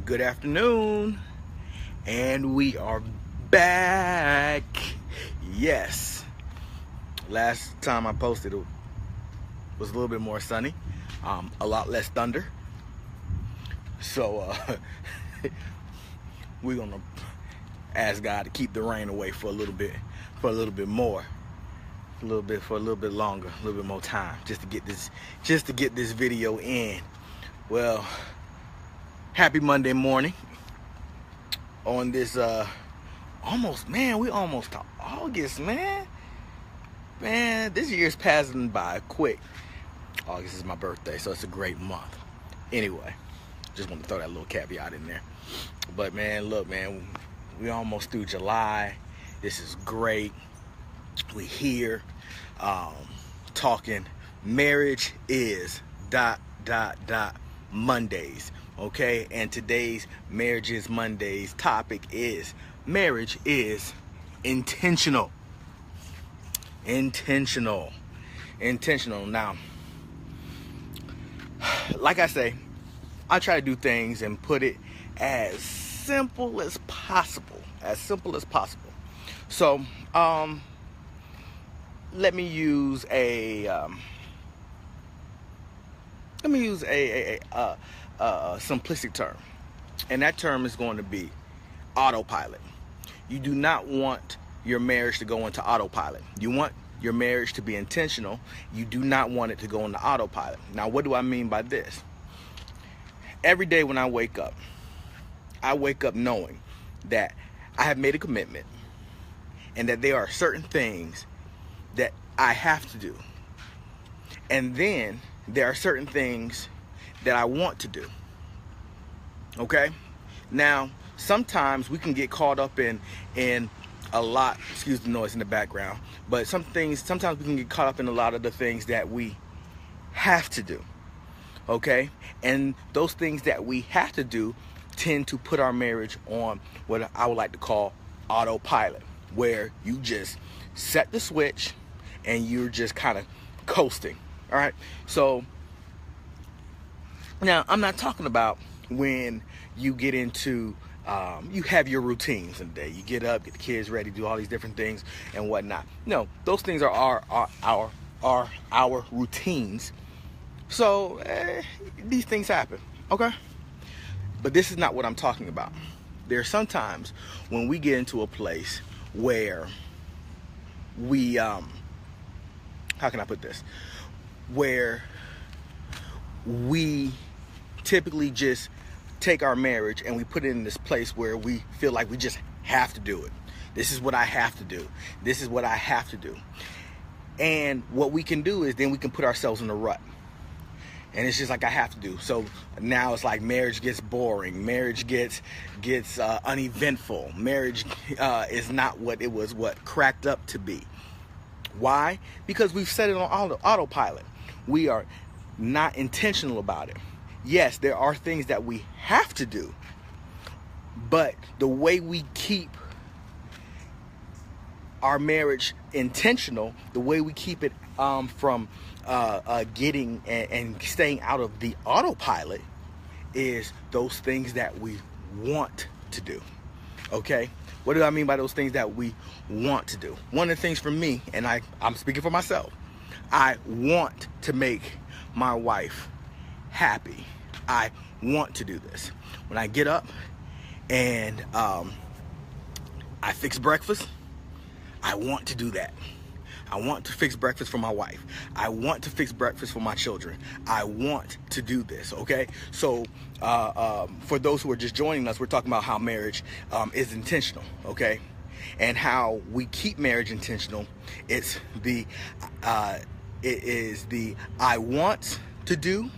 Good afternoon, and we are back. Yes, last time I posted it was a little bit more sunny, a lot less thunder. So we're gonna ask God to keep the rain away for a little bit more, for a little bit longer, a little bit more time, just to get this video in. Well, happy Monday morning on this we almost to August, man. This year's passing by quick. August is my birthday, so it's a great month. Anyway, just want to throw that little caveat in there. But man, look, man, we almost through July. This is great. We here talking marriage is ... Mondays. Okay, and today's Marriage is Mondays topic is marriage is intentional. Intentional. Now, like I say, I try to do things and put it as simple as possible. So, let me use a simplistic term, and that term is going to be autopilot. You do not want your marriage to go into autopilot. You want your marriage to be intentional. You do not want it to go into autopilot. Now, what do I mean by this? Every day when I wake up knowing that I have made a commitment and that there are certain things that I have to do, and then there are certain things that I want to do. Okay? Now, sometimes we can get caught up in a lot, excuse the noise in the background, but sometimes we can get caught up in a lot of the things that we have to do. Okay? And those things that we have to do tend to put our marriage on what I would like to call autopilot, where you just set the switch and you're just kind of coasting. All right? So now, I'm not talking about when you get into, you have your routines in the day. You get up, get the kids ready, do all these different things and whatnot. No, those things are our routines. So these things happen, okay? But this is not what I'm talking about. There are sometimes when we get into a place where we, how can I put this? Where we typically just take our marriage and we put it in this place where we feel like we just have to do it. This is what I have to do. This is what I have to do. And what we can do is then we can put ourselves in a rut. And it's just like I have to do. So now it's like marriage gets boring. Marriage gets uneventful. Marriage is not what it was cracked up to be. Why? Because we've set it on autopilot. We are not intentional about it. Yes, there are things that we have to do, but the way we keep our marriage intentional, the way we keep it from getting and staying out of the autopilot, is those things that we want to do. Okay? What do I mean by those things that we want to do? One of the things for me, and I'm speaking for myself, I want to make my wife happy. I want to do this. When I get up and I fix breakfast, I want to do that. I want to fix breakfast for my wife. I want to fix breakfast for my children. I want to do this, okay? So for those who are just joining us, we're talking about how marriage is intentional, okay? And how we keep marriage intentional. It is the I want to do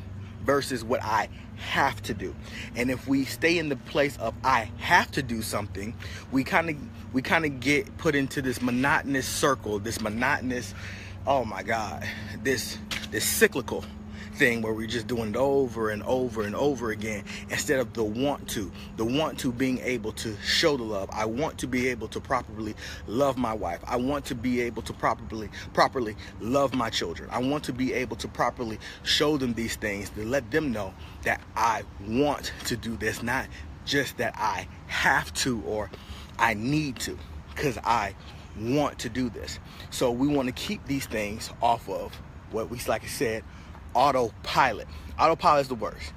versus what I have to do. And if we stay in the place of I have to do something, we kind of get put into this monotonous circle, this monotonous, oh my God, this cyclical thing where we're just doing it over and over and over again, instead of the want to being able to show the love. I want to be able to properly love my wife. I want to be able to properly love my children. I want to be able to properly show them these things, to let them know that I want to do this, not just that I have to or I need to, because I want to do this. So we want to keep these things off of what we, like I said, autopilot. Autopilot is the worst.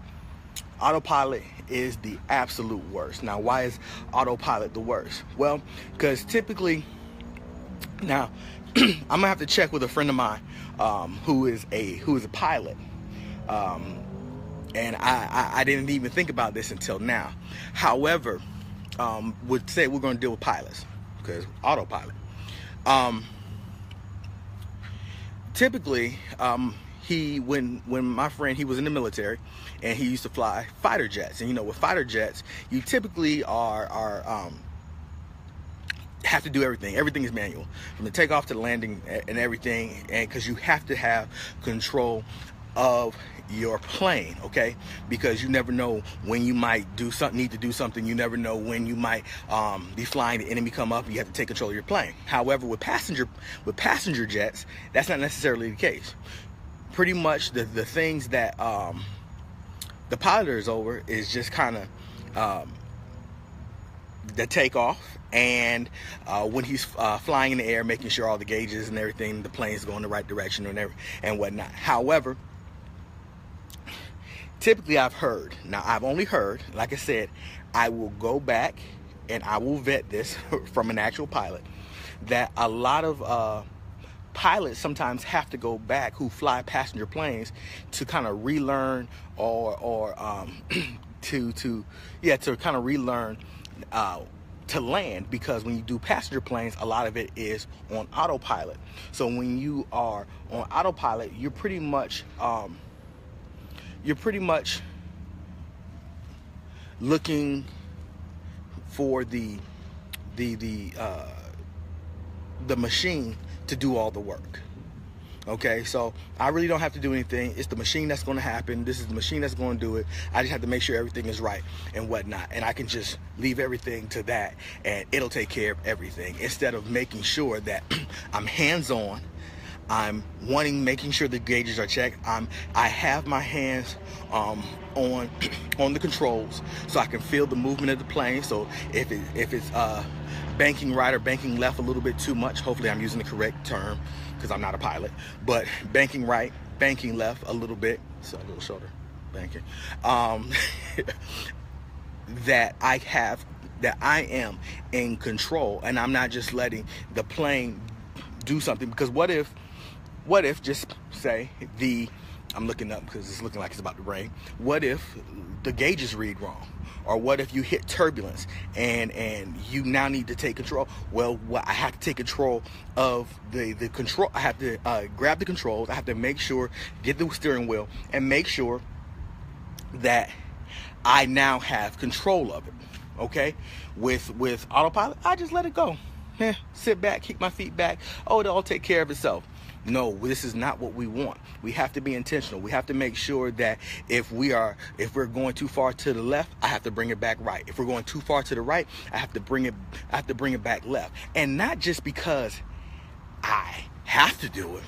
Autopilot is the absolute worst. Now, why is autopilot the worst? Well, because typically, now I'm gonna have to check with a friend of mine who is a pilot, and I didn't even think about this until now. However, would say we're going to deal with pilots, because autopilot. Typically, when my friend, he was in the military, and he used to fly fighter jets. And you know, with fighter jets, you typically have to do everything. Everything is manual, from the takeoff to the landing and everything, and because you have to have control of your plane, okay? Because you never know when you might need to do something. You never know when you might be flying, the enemy come up, you have to take control of your plane. However, with passenger jets, that's not necessarily the case. Pretty much the things that the pilot is over is just kind of the takeoff, and when he's flying in the air, making sure all the gauges and everything, the plane's going the right direction and whatnot. However, typically I've only heard, like I said, I will go back and I will vet this from an actual pilot, that a lot of pilots sometimes have to go back, who fly passenger planes, to kind of relearn or to kind of relearn to land, because when you do passenger planes, a lot of it is on autopilot. So when you are on autopilot, you're pretty much looking for the machine to do all the work. Okay, so I really don't have to do anything. It's the machine that's going to happen. This is the machine that's going to do it. I just have to make sure everything is right and whatnot, and I can just leave everything to that, and it'll take care of everything, instead of making sure that I'm hands-on. I'm making sure the gauges are checked. I have my hands on the controls, so I can feel the movement of the plane. So if it's banking right or banking left a little bit too much, hopefully I'm using the correct term, because I'm not a pilot, but banking right, banking left a little bit, so a little shoulder banking, that I am in control, and I'm not just letting the plane do something. Because what if just say I'm looking up because it's looking like it's about to rain. What if the gauges read wrong? Or what if you hit turbulence and you now need to take control? Well, I have to take control of the control. I have to grab the controls. I have to make sure, get the steering wheel, and make sure that I now have control of it. Okay? With autopilot, I just let it go. Sit back, keep my feet back. Oh, it'll all take care of itself. No, this is not what we want. We have to be intentional. We have to make sure that if we're going too far to the left, I have to bring it back right. If we're going too far to the right, I have to bring it back left. And not just because I have to do it,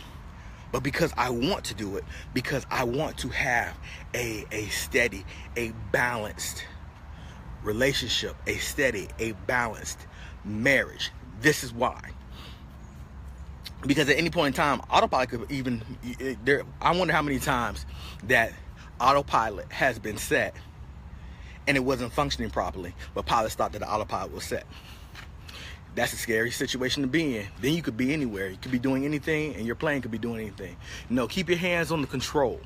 but because I want to do it, because I want to have a steady, a balanced relationship, a balanced marriage. This is why. Because at any point in time, autopilot could even, I wonder how many times that autopilot has been set and it wasn't functioning properly, but pilots thought that the autopilot was set. That's a scary situation to be in. Then you could be anywhere. You could be doing anything, and your plane could be doing anything. No, keep your hands on the control.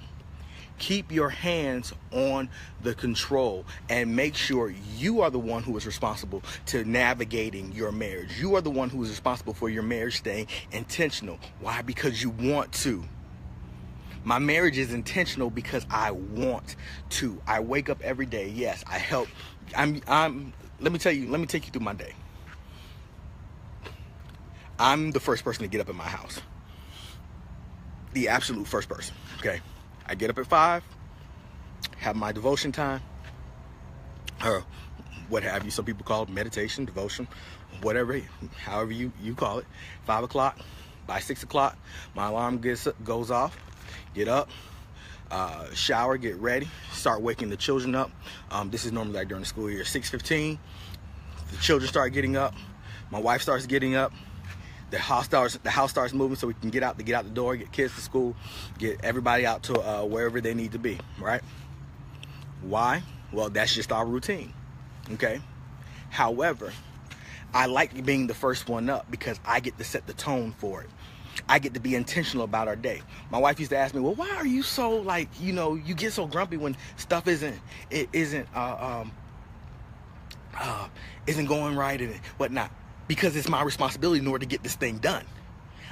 Keep your hands on the control, and make sure you are the one who is responsible to navigating your marriage. You are the one who is responsible for your marriage staying intentional. Why? Because you want to. My marriage is intentional because I want to. I wake up every day. Yes, I help. Let me take you through my day. I'm the first person to get up in my house. The absolute first person, okay? I get up at 5, have my devotion time, or what have you. Some people call it meditation, devotion, whatever, however you call it. 5 o'clock. By 6 o'clock, my alarm goes off. Get up, shower, get ready, start waking the children up. This is normally like during the school year. 6:15, the children start getting up. My wife starts getting up. The house starts moving so we can get out the door, get kids to school, get everybody out to wherever they need to be, right? Why? Well, that's just our routine, okay? However, I like being the first one up because I get to set the tone for it. I get to be intentional about our day. My wife used to ask me, well, why are you so, like, you know, you get so grumpy when stuff isn't going right and whatnot? Because it's my responsibility in order to get this thing done.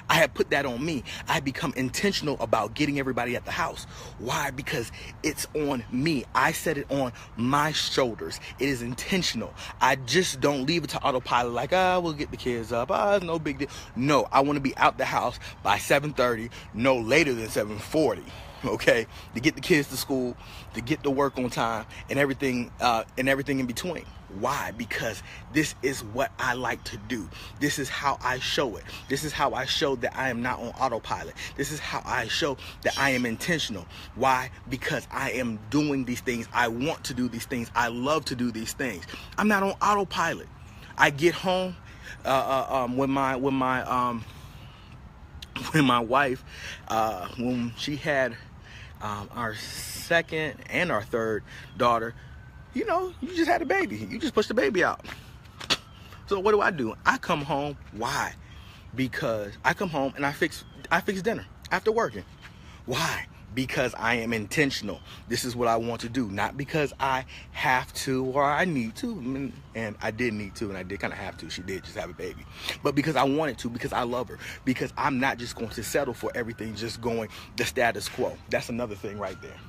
I have put that on me. I become intentional about getting everybody at the house. Why? Because it's on me. I set it on my shoulders. It is intentional. I just don't leave it to autopilot like, we'll get the kids up. It's no big deal. No, I want to be out the house by 7:30, no later than 7:40. Okay, to get the kids to school, to get to work on time, and everything in between. Why? Because this is what I like to do. This is how I show it. This is how I show that I am not on autopilot. This is how I show that I am intentional. Why? Because I am doing these things. I want to do these things. I love to do these things. I'm not on autopilot. I get home when my wife, when she had our second and our third daughter, you know, you just had a baby. You just pushed the baby out. So what do? I come home. Why? Because I come home and I fix dinner after working. Why? Because I am intentional. This is what I want to do. Not because I have to or I need to. And I did need to, and I did kind of have to. She did just have a baby. But because I wanted to, because I love her. Because I'm not just going to settle for everything just going the status quo. That's another thing right there.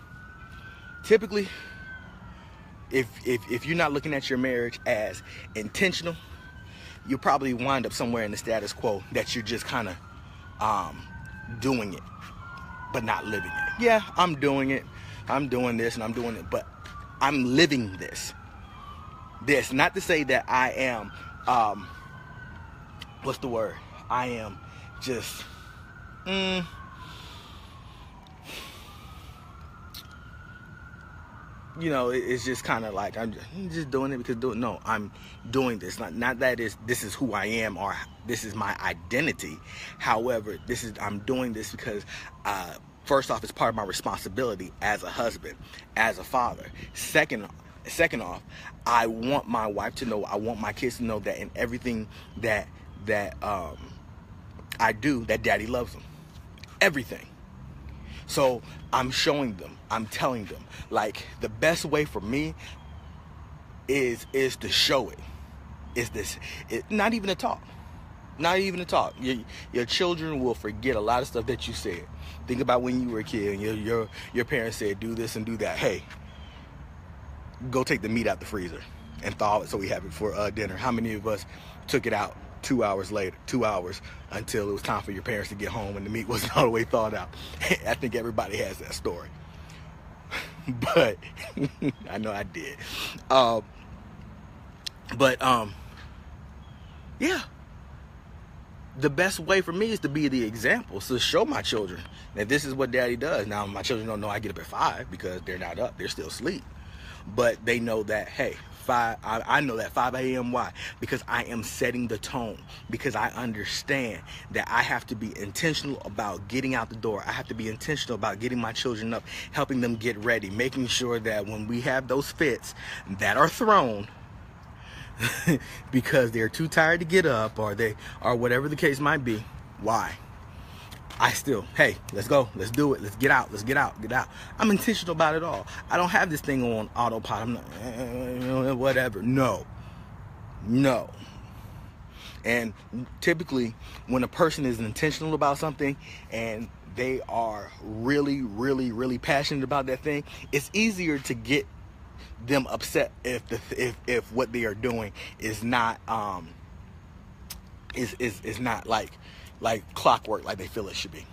Typically, if you're not looking at your marriage as intentional, you'll probably wind up somewhere in the status quo that you're just kind of doing it, but not living it. Yeah, I'm doing it. I'm doing this and I'm doing it, but I'm living this. Not to say that I am, what's the word? I am just, you know, it's just kind of like I'm just doing it because no, I'm doing this. Not that this is who I am or this is my identity. However, I'm doing this because first off, it's part of my responsibility as a husband, as a father. Second off, I want my wife to know, I want my kids to know that in everything that I do, that daddy loves them. Everything. So I'm showing them, I'm telling them, like, the best way for me is to show it. Not even a talk. Not even a talk. Your children will forget a lot of stuff that you said. Think about when you were a kid and your parents said, do this and do that. Hey, go take the meat out the freezer and thaw it so we have it for dinner. How many of us took it out 2 hours later, 2 hours until it was time for your parents to get home and the meat wasn't all the way thawed out? I think everybody has that story. But I know I did. Yeah. The best way for me is to be the example, so show my children that this is what daddy does. Now, my children don't know I get up at 5 because they're not up. They're still asleep. But they know that, hey, I know that 5 a.m. Why? Because I am setting the tone. Because I understand that I have to be intentional about getting out the door. I have to be intentional about getting my children up, helping them get ready, making sure that when we have those fits that are thrown because they're too tired to get up or whatever the case might be, why? I still, hey, let's go, let's do it, let's get out. I'm intentional about it all. I don't have this thing on autopilot. I'm not, whatever. No. And typically, when a person is intentional about something and they are really, really, really passionate about that thing, it's easier to get them upset if what they are doing is not is not like clockwork, like they feel it should be.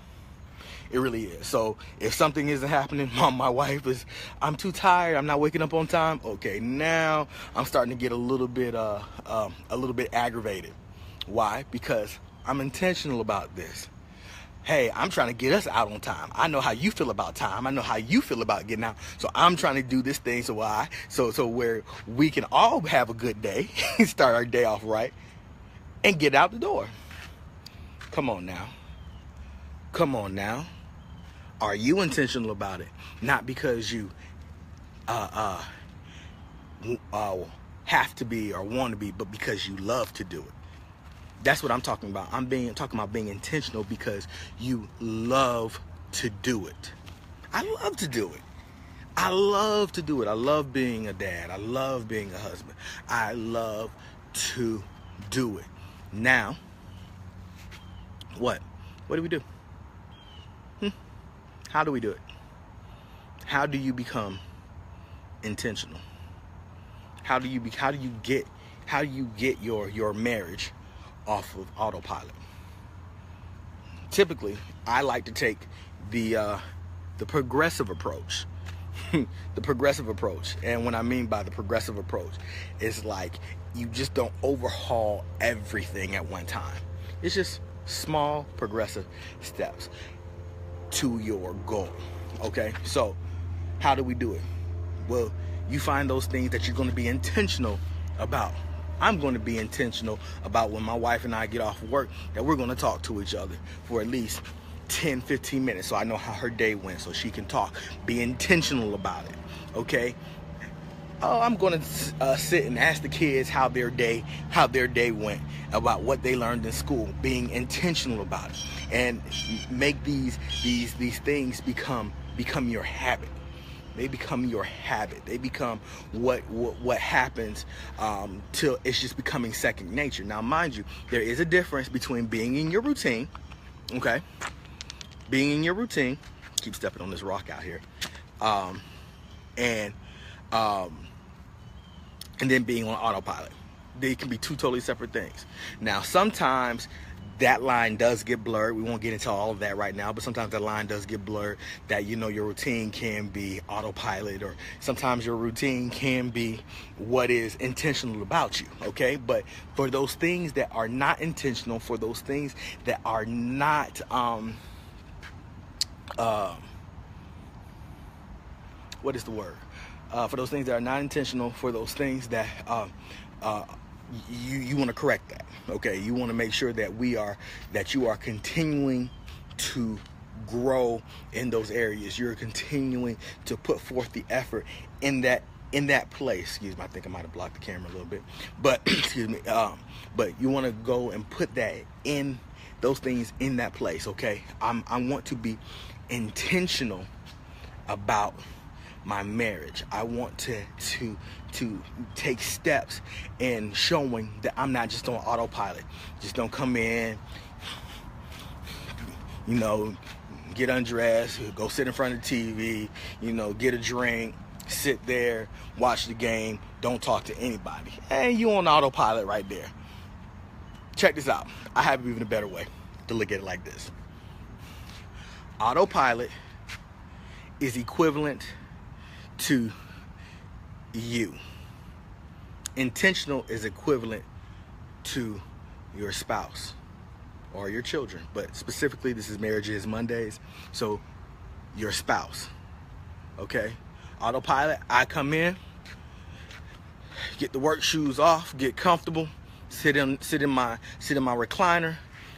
It really is. So if something isn't happening, my wife is, I'm too tired, I'm not waking up on time. Okay, now I'm starting to get a little bit aggravated. Why? Because I'm intentional about this. Hey, I'm trying to get us out on time. I know how you feel about time. I know how you feel about getting out. So I'm trying to do this thing so where we can all have a good day, start our day off right, and get out the door. Come on now. Come on now. Are you intentional about it? Not because you have to be or want to be, but because you love to do it. That's what I'm talking about. I'm talking about being intentional because you love to do it. I love to do it. I love to do it. I love being a dad. I love being a husband. I love to do it. Now, what? What do we do? How do we do it? How do you become intentional? How do you get your marriage off of autopilot? Typically, I like to take the progressive approach. The progressive approach. And what I mean by the progressive approach is like you just don't overhaul everything at one time. It's just small progressive steps to your goal. Okay? So, how do we do it? Well, you find those things that you're going to be intentional about. I'm going to be intentional about when my wife and I get off work that we're going to talk to each other for at least 10, 15 minutes so I know how her day went so she can talk. Be intentional about it, okay? Oh, I'm going to sit and ask the kids how their day went, about what they learned in school, being intentional about it, and make these things become your habit. They become your habit. They become what happens till it's just becoming second nature. Now, mind you, there is a difference between being in your routine, okay? Being in your routine, keep stepping on this rock out here, and then being on autopilot. They can be two totally separate things. Now, sometimes that line does get blurred. We won't get into all of that right now, but sometimes that line does get blurred, that, you know, your routine can be autopilot, or sometimes your routine can be what is intentional about you, okay? But for those things that are not intentional, for those things that are not, what is the word? For those things that are not intentional, for those things that you want to correct that, okay? You want to make sure that you are continuing to grow in those areas. You're continuing to put forth the effort in that place. Excuse me, I think I might have blocked the camera a little bit, but excuse me. But you want to go and put that in those things in that place, okay? I want to be intentional about my marriage. I want to take steps in showing that I'm not just on autopilot. Just don't come in, you know, get undressed, go sit in front of the TV, you know, get a drink, sit there, watch the game, don't talk to anybody. Hey, you on autopilot right there. Check this out. I have even a better way to look at it like this. Autopilot is equivalent to you. Intentional is equivalent to your spouse or your children, but specifically this is Marriage is Mondays, so your spouse, okay? Autopilot, I come in, get the work shoes off, get comfortable, sit in my recliner,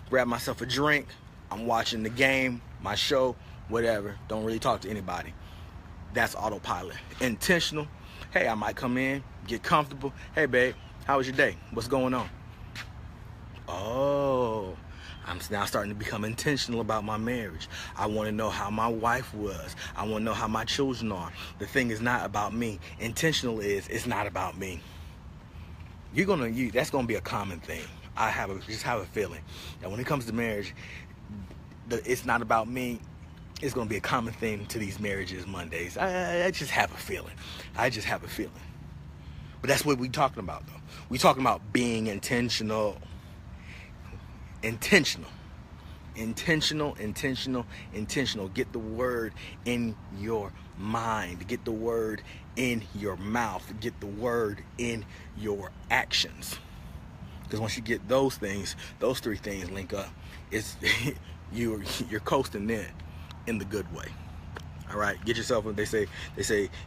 grab myself a drink, I'm watching the game, my show, whatever, don't really talk to anybody. That's autopilot. Intentional, hey, I might come in, get comfortable. Hey, babe, how was your day? What's going on? Oh, I'm now starting to become intentional about my marriage. I want to know how my wife was. I want to know how my children are. The thing is not about me. Intentional is, it's not about me. That's gonna be a common thing. I just have a feeling that when it comes to marriage, it's not about me. It's going to be a common theme to these Marriages Mondays. I just have a feeling. I just have a feeling. But that's what we're talking about, though. We're talking about being intentional. Intentional. Intentional, intentional, intentional. Get the word in your mind. Get the word in your mouth. Get the word in your actions. Because once you get those things, those three things link up, it's you're coasting in the good way. All right, get yourself. They say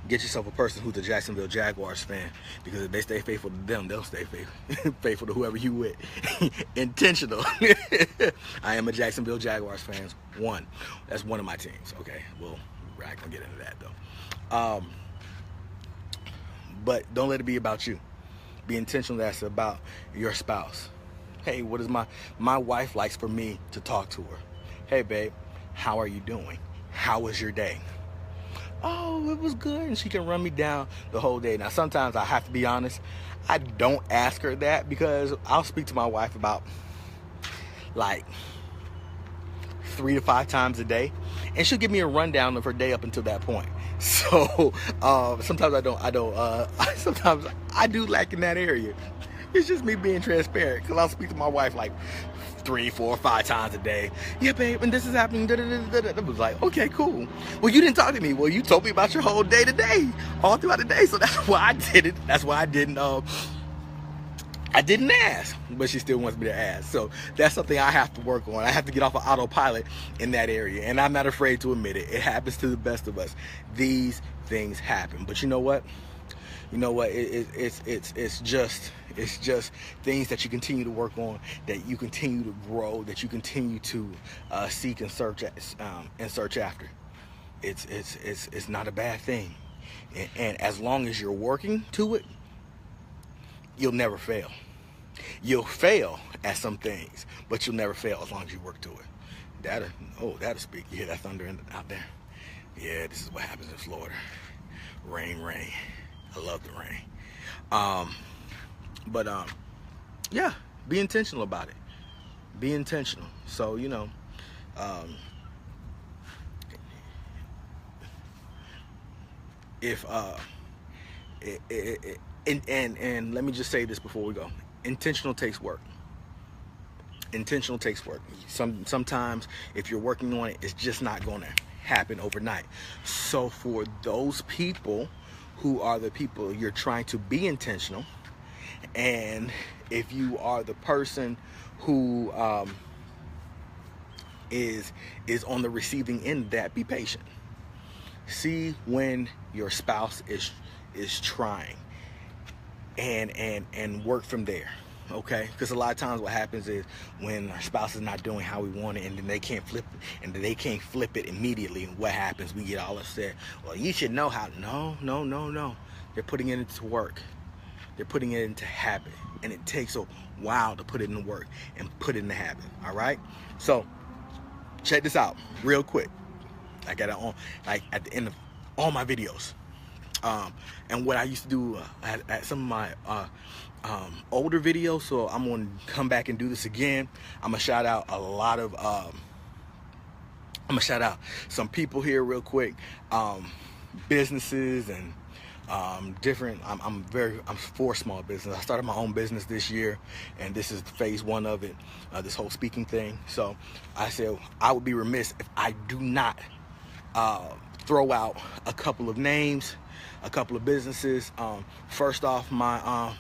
get yourself a person who's a Jacksonville Jaguars fan, because if they stay faithful to them, they'll stay faithful to whoever you with. Intentional. I am a Jacksonville Jaguars fan. That's one of my teams. Okay, well, we're not gonna get into that though. But don't let it be about you. Be intentional. That's about your spouse. Hey, what is my wife likes for me to talk to her? Hey, babe, how are you doing? How was your day? Oh, it was good. And she can run me down the whole day. Now, sometimes I have to be honest. I don't ask her that, because I'll speak to my wife about like 3 to 5 times a day, and she'll give me a rundown of her day up until that point. So sometimes sometimes I do lack in that area. It's just me being transparent, because I'll speak to my wife like 3, 4, 5 times a day. Yeah, babe, and this is happening. I was like, okay, cool. Well, you didn't talk to me. Well, you told me about your whole day today, all throughout the day. So that's why I did it. That's why I didn't ask, but she still wants me to ask. So that's something I have to work on. I have to get off of autopilot in that area, and I'm not afraid to admit it. It happens to the best of us. These things happen, but you know what? It's just things that you continue to work on, that you continue to grow, that you continue to seek and search after. It's not a bad thing, and as long as you're working to it, you'll never fail. You'll fail at some things, but you'll never fail as long as you work to it. That'll speak. You hear that thunder out there? Yeah, this is what happens in Florida. Rain. I love the rain. Yeah, be intentional about it. Be intentional. So, and let me just say this before we go. Intentional takes work. Intentional takes work. Sometimes if you're working on it, it's just not going to happen overnight. So for those people who are the people you're trying to be intentional, and if you are the person who is on the receiving end of that, be patient. See when your spouse is trying, and work from there. Okay, because a lot of times what happens is when our spouse is not doing how we want it, and then they can't flip it immediately, and what happens? We get all upset. Well, you should know how. No. They're putting it into work. They're putting it into habit, and it takes a while to put it into work and put it into habit. All right. So check this out real quick. I got it on like at the end of all my videos. And what I used to do at some of my older videos, so I'm going to come back and do this again. I'm going to shout out I'm going to shout out some people here real quick, businesses and different. I'm for small business. I started my own business this year, and this is phase 1 of it, this whole speaking thing. So I said I would be remiss if I do not throw out a couple of names, a couple of businesses. First off, my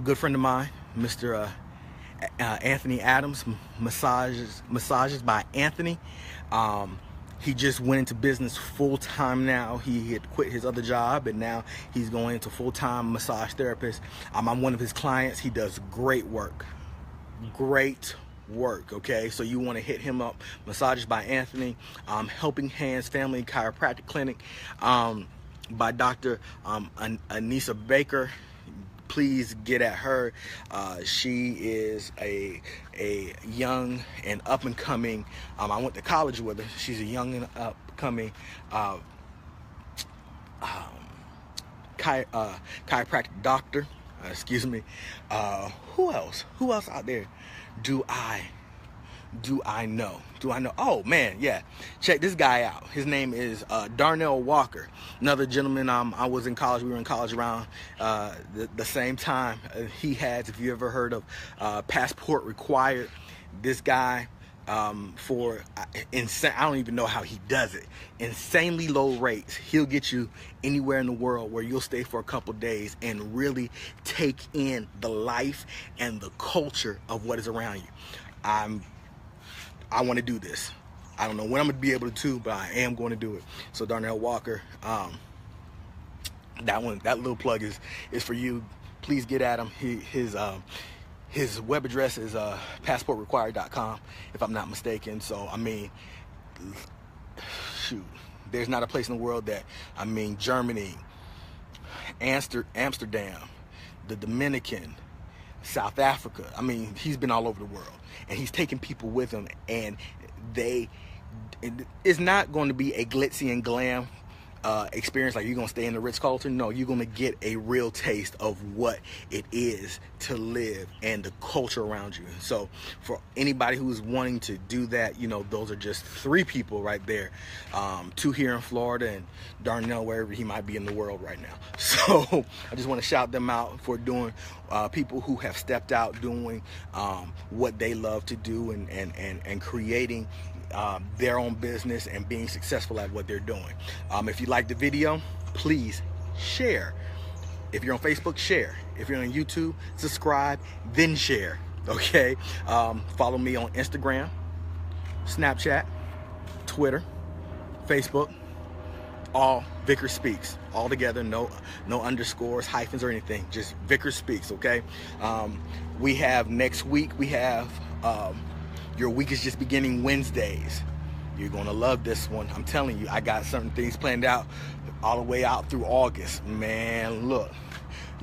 good friend of mine, Mr. Anthony Adams, massages by Anthony. He just went into business full-time now. He had quit his other job, and now he's going into full-time massage therapist. I'm one of his clients. He does great work. Okay, so you want to hit him up. Massages by Anthony. Helping Hands Family Chiropractic Clinic by Dr. Anissa Baker. Please get at her. She is a young and up and coming. I went to college with her. She's a young and up coming chiropractic doctor. Excuse me. Who else out there do I know? Oh man, yeah. Check this guy out. His name is Darnell Walker. Another gentleman. I was in college. We were in college around the same time. He has, if you ever heard of Passport Required, this guy for insane. I don't even know how he does it. Insanely low rates. He'll get you anywhere in the world where you'll stay for a couple days and really take in the life and the culture of what is around you. I want to do this. I don't know when I'm going to be able to, but I am going to do it. So Darnell Walker, that little plug is for you. Please get at him. His web address is passportrequired.com, if I'm not mistaken. So, I mean, shoot, there's not a place in the world that, I mean, Germany, Amsterdam, the Dominican, South Africa. I mean, he's been all over the world, and he's taking people with him, and it's not going to be a glitzy and glam experience like you're gonna stay in the Ritz-Carlton. No, you're gonna get a real taste of what it is to live and the culture around you. So for anybody who's wanting to do that, you know, those are just 3 people right there. 2 here in Florida, and Darnell wherever he might be in the world right now. So I just want to shout them out for doing people who have stepped out doing what they love to do, and creating their own business and being successful at what they're doing. If you like the video, please share. If you're on Facebook, share. If you're on YouTube, subscribe, then share. Okay? Follow me on Instagram, Snapchat, Twitter, Facebook, all Vickers Speaks, all together, no underscores, hyphens, or anything, just Vickers Speaks. Okay? We have next week, we have Your Week is Just Beginning Wednesdays. You're gonna love this one. I'm telling you, I got certain things planned out all the way out through August. Man, look,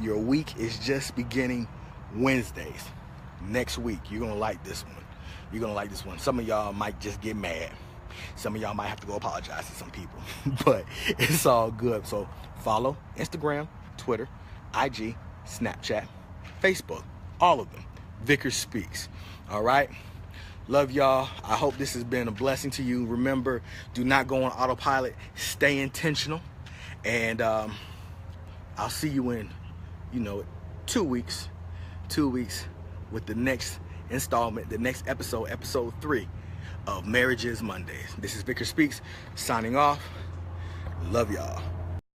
Your Week is Just Beginning Wednesdays. Next week, you're gonna like this one. You're gonna like this one. Some of y'all might just get mad. Some of y'all might have to go apologize to some people, but it's all good. So follow Instagram, Twitter, IG, Snapchat, Facebook, all of them. Vickers Speaks. All right. Love y'all. I hope this has been a blessing to you. Remember, do not go on autopilot. Stay intentional. And I'll see you in, 2 weeks. 2 weeks with the next installment, the next episode, episode 3 of Marriage is Mondays. This is Vickers Speaks, signing off. Love y'all.